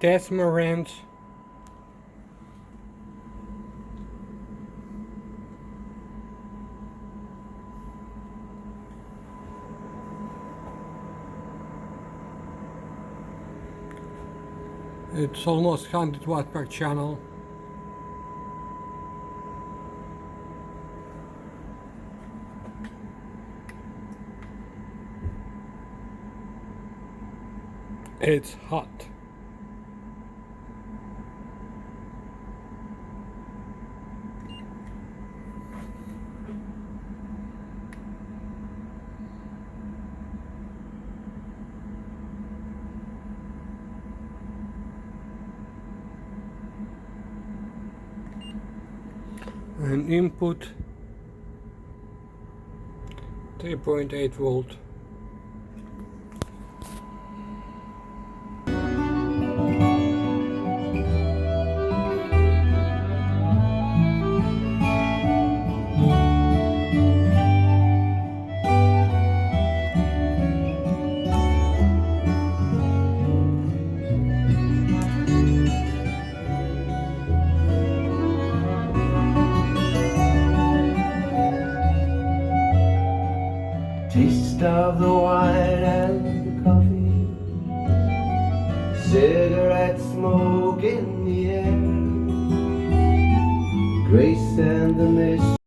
Desmarant. It's almost 100 watt per channel. It's hot. And input 3.8 volt. Taste of the wine